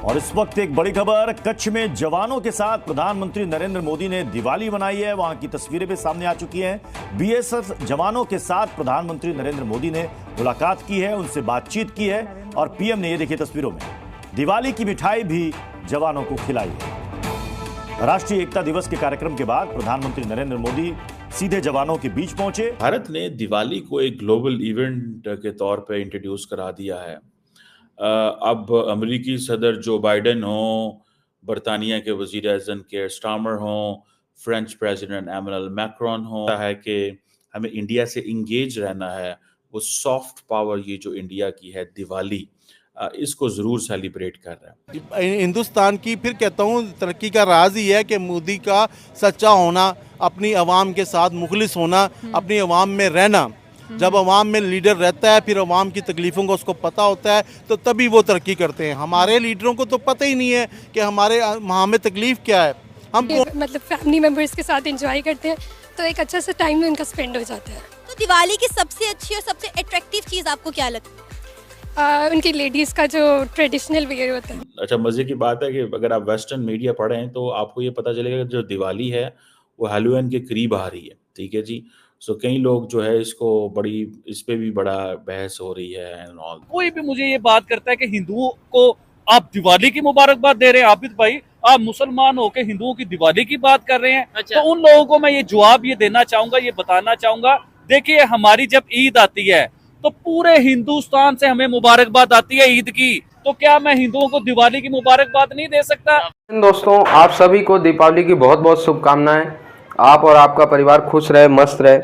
और इस वक्त एक बड़ी खबर, कच्छ में जवानों के साथ प्रधानमंत्री नरेंद्र मोदी ने दिवाली मनाई है। वहां की तस्वीरें भी सामने आ चुकी हैं। बीएसएफ जवानों के साथ प्रधानमंत्री नरेंद्र मोदी ने मुलाकात की है, उनसे बातचीत की है और पीएम ने, ये देखिए तस्वीरों में, दिवाली की मिठाई भी जवानों को खिलाई है। राष्ट्रीय एकता दिवस के कार्यक्रम के बाद प्रधानमंत्री नरेंद्र मोदी सीधे जवानों के बीच पहुंचे। भारत ने दिवाली को एक ग्लोबल इवेंट के तौर पे इंट्रोड्यूस करा दिया है। अब अमेरिकी सदर जो बाइडेन हो, बरतानिया के वजीर आज़म केयर स्टार्मर हो, फ्रेंच प्रेसिडेंट एमैनुअल मैक्रोन हो, है कि हमें इंडिया से इंगेज रहना है। वो सॉफ्ट पावर, ये जो इंडिया की है दिवाली, इसको जरूर सेलिब्रेट कर रहा है। हिंदुस्तान की फिर कहता हूँ तरक्की का राज ही है कि मोदी का सच्चा होना, अपनी आवाम के साथ मुखलिस होना, अपनी आवाम में रहना। जब आवाम में लीडर रहता है, फिर आवाम की तकलीफ़ों का उसको पता होता है, तो तभी वो तरक्की करते हैं। हमारे लीडरों को तो पता ही नहीं है कि हमें तकलीफ़ क्या है। हम मतलब फैमिली मेम्बर्स के साथ एंजॉय करते हैं, तो एक अच्छा सा टाइम उनका स्पेंड हो जाता है। तो दिवाली की सबसे अच्छी और सबसे अट्रैक्टिव चीज़ आपको क्या लगती है? उनकी लेडीज़ का जो ट्रेडिशनल वेयर होता है। अच्छा, मज़े की बात है कि अगर आप वेस्टर्न मीडिया पढ़ें तो आपको ये पता चलेगा कि जो दिवाली है वो हैलोवीन के करीब आ रही है, ठीक है जी। सो कई लोग जो है इसको बड़ी, इस पे भी बड़ा बहस हो रही है एंड ऑल। कोई भी मुझे ये बात करता है कि हिंदुओं को आप दिवाली की मुबारकबाद दे रहे हैं, आबिद भाई आप मुसलमान होकर हिंदुओं की दिवाली की बात कर रहे हैं। अच्छा। तो उन लोगों को मैं ये जवाब ये देना चाहूंगा, ये बताना चाहूंगा, देखिए हमारी जब ईद आती है तो पूरे हिंदुस्तान से हमें मुबारकबाद आती है ईद की, तो क्या मैं हिंदुओं को दिवाली की मुबारकबाद नहीं दे सकता? दोस्तों, आप सभी को दीपावली की बहुत बहुत शुभकामनाएं। आप और आपका परिवार खुश रहे, मस्त रहे।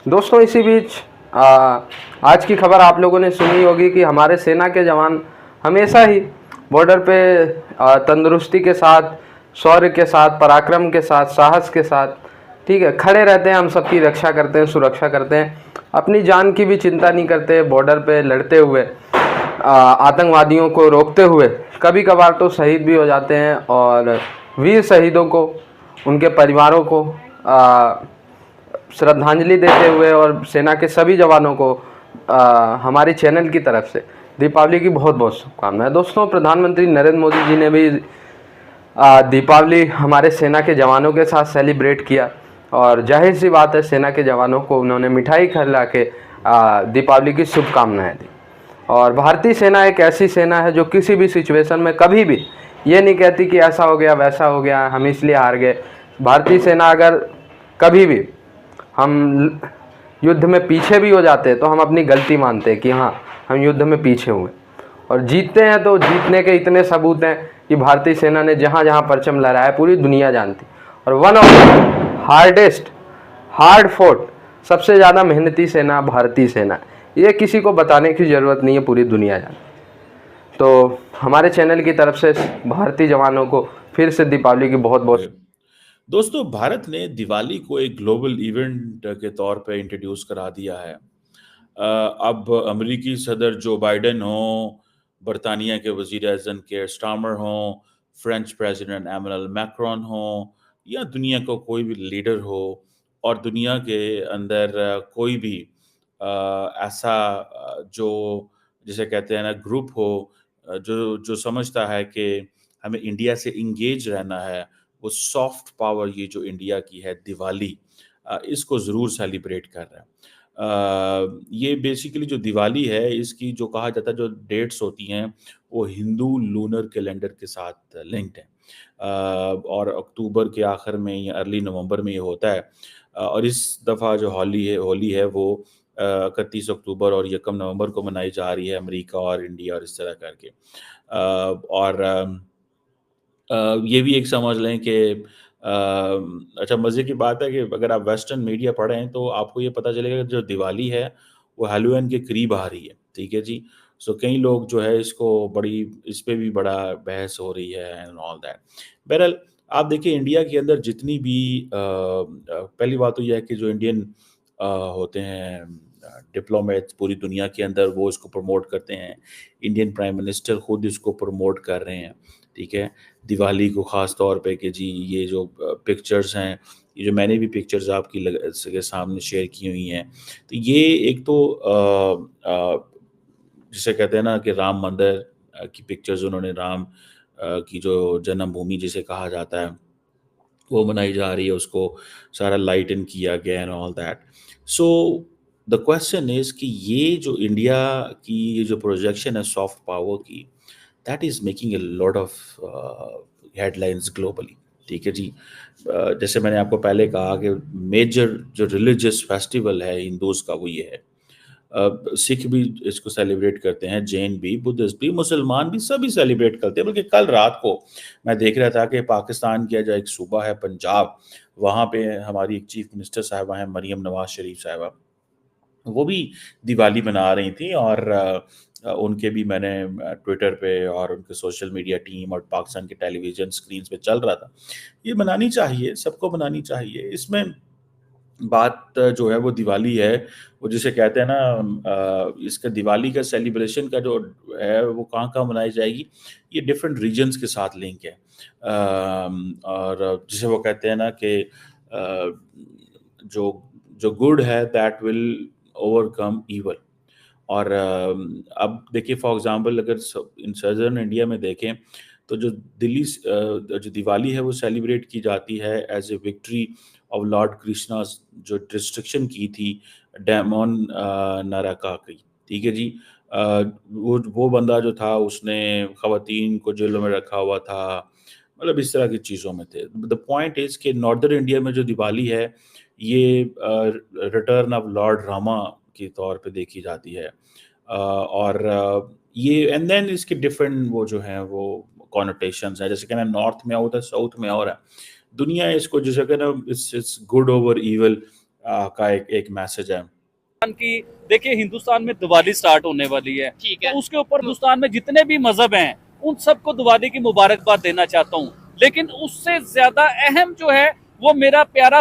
दोस्तों, इसी बीच आज की खबर आप लोगों ने सुनी होगी कि हमारे सेना के जवान हमेशा ही बॉर्डर पे तंदुरुस्ती के साथ, शौर्य के साथ, पराक्रम के साथ, साहस के साथ, ठीक है, खड़े रहते हैं। हम सबकी रक्षा करते हैं, सुरक्षा करते हैं, अपनी जान की भी चिंता नहीं करते। बॉर्डर पे लड़ते हुए, आतंकवादियों को रोकते हुए कभी कभार तो शहीद भी हो जाते हैं। और वीर शहीदों को, उनके परिवारों को श्रद्धांजलि देते हुए और सेना के सभी जवानों को हमारे चैनल की तरफ से दीपावली की बहुत बहुत शुभकामनाएं। दोस्तों, प्रधानमंत्री नरेंद्र मोदी जी ने भी दीपावली हमारे सेना के जवानों के साथ सेलिब्रेट किया और जाहिर सी बात है, सेना के जवानों को उन्होंने मिठाई खिला के दीपावली की शुभकामनाएं दी। और भारतीय सेना एक ऐसी सेना है जो किसी भी सिचुएशन में कभी भी ये नहीं कहती कि ऐसा हो गया, वैसा हो गया, हम इसलिए हार गए। भारतीय सेना अगर कभी भी हम युद्ध में पीछे भी हो जाते हैं तो हम अपनी गलती मानते हैं कि हाँ, हम युद्ध में पीछे हुए, और जीतते हैं तो जीतने के इतने सबूत हैं कि भारतीय सेना ने जहाँ जहाँ परचम लहराया पूरी दुनिया जानती। और one of hardest, hard fort, सबसे ज़्यादा मेहनती सेना भारतीय सेना, ये किसी को बताने की ज़रूरत नहीं है, पूरी दुनिया जानती। तो हमारे चैनल की तरफ से भारतीय जवानों को फिर से दीपावली की बहुत बहुत। दोस्तों, भारत ने दिवाली को एक ग्लोबल इवेंट के तौर पे इंट्रोड्यूस करा दिया है। अब अमेरिकी सदर जो बाइडेन हो, बरतानिया के वजीर आज़म केयर स्टार्मर हो, फ्रेंच प्रेसिडेंट एमैनुअल मैक्रोन हो, या दुनिया को कोई भी लीडर हो, और दुनिया के अंदर कोई भी ऐसा जो जिसे कहते हैं ना ग्रुप हो, जो जो समझता है कि हमें इंडिया से इंगेज रहना है, वो सॉफ्ट पावर, ये जो इंडिया की है दिवाली, इसको ज़रूर सेलिब्रेट कर रहा है। ये बेसिकली जो दिवाली है, इसकी जो कहा जाता है, जो डेट्स होती हैं वो हिंदू लूनर कैलेंडर के साथ लिंक्ड है। और अक्टूबर के आखिर में या अर्ली नवंबर में ये होता है। और इस दफ़ा जो होली है वो 31 अक्टूबर और 1 नवंबर को मनाई जा रही है, अमेरिका और इंडिया और इस तरह करके। और ये भी एक समझ लें कि अच्छा, मज़े की बात है कि अगर आप वेस्टर्न मीडिया पढ़ें तो आपको ये पता चलेगा कि जो दिवाली है वो हैलोवीन के करीब आ रही है, ठीक है जी। सो कई लोग जो है इसको बड़ी, इस पे भी बड़ा बहस हो रही है एंड ऑल दैट। बहरहाल, आप देखिए इंडिया के अंदर जितनी भी पहली बात तो ये है कि जो इंडियन होते हैं डिप्लोमेट्स पूरी दुनिया के अंदर, वो इसको प्रमोट करते हैं। इंडियन प्राइम मिनिस्टर खुद इसको प्रमोट कर रहे हैं, ठीक है, दिवाली को ख़ास तौर पे कि जी ये जो पिक्चर्स हैं, ये जो मैंने भी पिक्चर्स आपकी के सामने शेयर की हुई हैं, तो ये एक तो जिसे कहते हैं ना कि राम मंदिर की पिक्चर्स उन्होंने की जो जन्मभूमि जिसे कहा जाता है वो बनाई जा रही है, उसको सारा लाइटन किया गया and all that. So the question is कि ये जो इंडिया की ये जो प्रोजेक्शन है सॉफ्ट पावर की, that is making a lot of headlines globally. ठीक है जी। जैसे मैंने आपको पहले कहा कि मेजर जो रिलीजियस फेस्टिवल है हिंदूज का वो ये है। सिख भी इसको सेलिब्रेट करते हैं, जैन भी, बुद्धिस्ट भी, मुसलमान भी, सभी सेलिब्रेट करते हैं। बल्कि कल रात को मैं देख रहा था कि पाकिस्तान का जो एक सूबा है पंजाब, वहाँ पे हमारी एक चीफ मिनिस्टर साहिबा हैं मरियम नवाज शरीफ साहिबा, वो भी दिवाली मना रही थी। और उनके भी मैंने ट्विटर पे और उनके सोशल मीडिया टीम और पाकिस्तान के टेलीविजन स्क्रीन पे चल रहा था। ये मनानी चाहिए, सबको मनानी चाहिए। इसमें बात जो है वो दिवाली है, वो जिसे कहते हैं ना, इसका दिवाली का सेलिब्रेशन का जो है वो कहाँ मनाई जाएगी, ये डिफरेंट रीजन्स के साथ लिंक है। और जिसे वो कहते हैं ना कि जो जो गुड है दैट विल ओवरकम ईवल। और अब देखिए फॉर एग्जांपल अगर इन सदर्न इंडिया में देखें तो जो जो दिवाली है वो सेलिब्रेट की जाती है as a victory of Lord Krishna, जो डिस्ट्रक्शन की थी डेमोन नाराका की। ठीक है जी। वो बंदा जो था उसने खवातीन को जेलों में रखा हुआ था, मतलब इस तरह की चीज़ों में थे। द पॉइंट इज़ कि नॉर्दर्न इंडिया में जो दिवाली है ये रिटर्न ऑफ लॉर्ड रामा के तौर पे देखी जाती है। और ये एंड देन इसके डिफरेंट वो जो हैं वो कॉनोटेशंस हैं, जैसे कहना नॉर्थ में और है, साउथ में और है। दुनिया इसको जैसे कहना इट्स गुड ओवर इविल का एक मैसेज है कि देखिए हिंदुस्तान में दिवाली स्टार्ट होने वाली है, ठीक है। तो उसके ऊपर हिंदुस्तान में जितने भी मजहब हैं उन सबको दिवाली की मुबारकबाद देना चाहता हूँ। लेकिन उससे ज्यादा अहम जो है वो मेरा प्यारा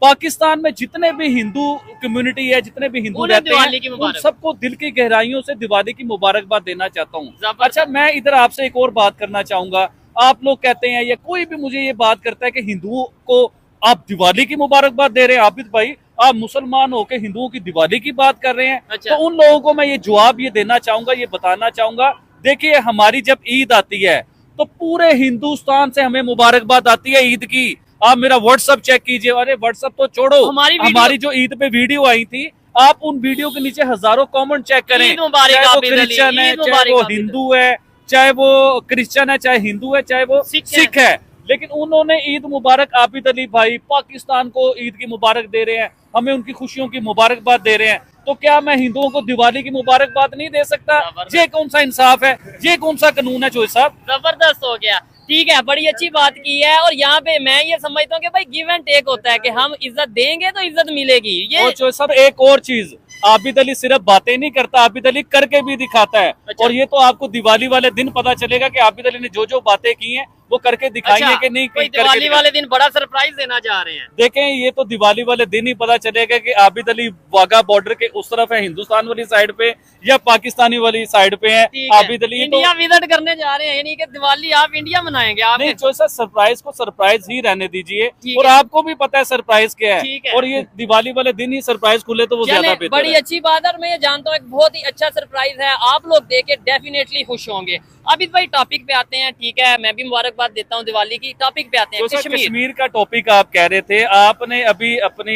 पाकिस्तान में जितने भी हिंदू कम्युनिटी है, जितने भी हिंदू रहते हैं, उन सबको दिल की गहराइयों से दिवाली की मुबारकबाद देना चाहता हूँ। अच्छा, मैं इधर आपसे एक और बात करना चाहूंगा। आप लोग कहते हैं या कोई भी मुझे ये बात करता है कि हिंदुओं को आप दिवाली की मुबारकबाद दे रहे हैं। आबिद भाई, आप मुसलमान होकर हिंदुओं की दिवाली की बात कर रहे हैं। अच्छा। तो उन लोगों को मैं ये जवाब ये देना चाहूंगा, ये बताना चाहूंगा, देखिए हमारी जब ईद आती है तो पूरे हिंदुस्तान से हमें मुबारकबाद आती है ईद की। आप मेरा व्हाट्सएप चेक कीजिए। अरे व्हाट्सएप तो छोड़ो, हमारी जो ईद पे वीडियो आई थी, आप उन वीडियो के नीचे हजारों कमेंट चेक करें, चाहे वो क्रिश्चियन है, चाहे वो हिंदू है, चाहे वो क्रिश्चियन है, चाहे हिंदू है, चाहे वो सिख है, लेकिन उन्होंने ईद मुबारक आबिद अली भाई पाकिस्तान को ईद की मुबारक दे रहे हैं, हमें उनकी खुशियों की मुबारकबाद दे रहे हैं। तो क्या मैं हिंदुओं को दिवाली की मुबारकबाद नहीं दे सकता? ये कौन सा इंसाफ है, ये कौन सा कानून है जो साहब? जबरदस्त हो गया। ठीक है, बड़ी अच्छी बात की है। और यहाँ पे मैं ये समझता हूँ कि भाई गिव एंड टेक होता है कि हम इज्जत देंगे तो इज्जत मिलेगी। ये और जो सब एक और चीज, आबिद अली सिर्फ बातें नहीं करता, आबिद अली करके भी दिखाता है। अच्छा। और ये तो आपको दिवाली वाले दिन पता चलेगा कि आबिद अली ने जो जो बातें की हैं वो करके दिखाई है कि नहीं। कोई दिवाली वाले दिन बड़ा सरप्राइज देना चाह रहे हैं। देखें, ये तो दिवाली वाले दिन ही पता चलेगा कि आबिद अली वाघा बॉर्डर के उस तरफ है हिंदुस्तान वाली साइड पे या पाकिस्तानी वाली साइड पे है। आबिद अली इंडिया विजिट करने जा रहे हैं, यानी कि दिवाली आप इंडिया मनाएंगे। आप नहीं, जो सरप्राइज को सरप्राइज ही रहने दीजिए, और आपको भी पता है सरप्राइज क्या है। और ये दिवाली वाले दिन ही सरप्राइज खुले तो वो ज्यादा बेहतर बड़ी अच्छी बात है। और मैं ये जानता हूँ एक बहुत ही अच्छा सरप्राइज है, आप लोग देख के डेफिनेटली खुश होंगे। आबिद भाई टॉपिक पे आते हैं। ठीक है, मैं भी मुबारकबाद देता हूँ दिवाली की। टॉपिक पे आते हैं, कश्मीर का टॉपिक आप कह रहे थे। आपने अभी अपनी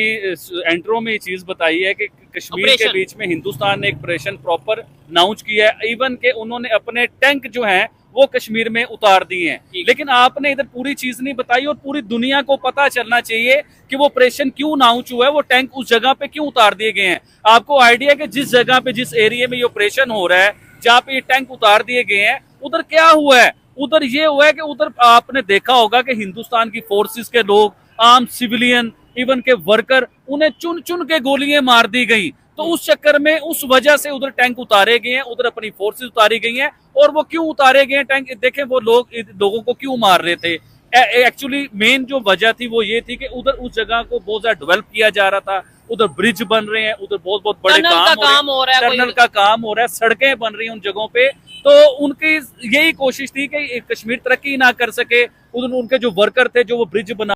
इंट्रो में ये चीज बताई है कि कश्मीर के बीच में हिंदुस्तान ने एक ऑपरेशन प्रॉपर अनाउंस किया है, इवन के उन्होंने अपने टैंक जो हैं वो कश्मीर में उतार दिए हैं। लेकिन आपने इधर पूरी चीज नहीं बताई, और पूरी दुनिया को पता चलना चाहिए कि वो ऑपरेशन क्यों अनाउंस हुआ है, वो टैंक उस जगह पे क्यों उतार दिए गए हैं। आपको आइडिया कि जिस जगह पे, जिस एरिया में ये ऑपरेशन हो रहा है, जहाँ पे ये टैंक उतार दिए गए हैं, उधर क्या हुआ है? उधर ये हुआ है कि उधर आपने देखा होगा कि हिंदुस्तान की फोर्सेस के लोग, आम सिविलियन, इवन के वर्कर, उन्हें चुन चुन के गोलियां मार दी गई। तो उस चक्कर में, उस वजह से उधर टैंक उतारे गए हैं, उधर अपनी फोर्सेस उतारी गई हैं। और वो क्यों उतारे गए हैं टैंक? देखें, वो लोगों को क्यों मार रहे थे? एक्चुअली मेन जो वजह थी वो ये थी कि उधर उस जगह को बहुत ज्यादा डेवलप किया जा रहा था। उधर ब्रिज बन रहे हैं, उधर बहुत बहुत बड़े काम हो रहा है, टनल का काम हो रहा है, सड़कें बन रही हैं उन जगहों पे। तो उनकी यही कोशिश थी कि कश्मीर तरक्की ना कर सके। उनके जो वर्कर थे, जो वो ब्रिज बना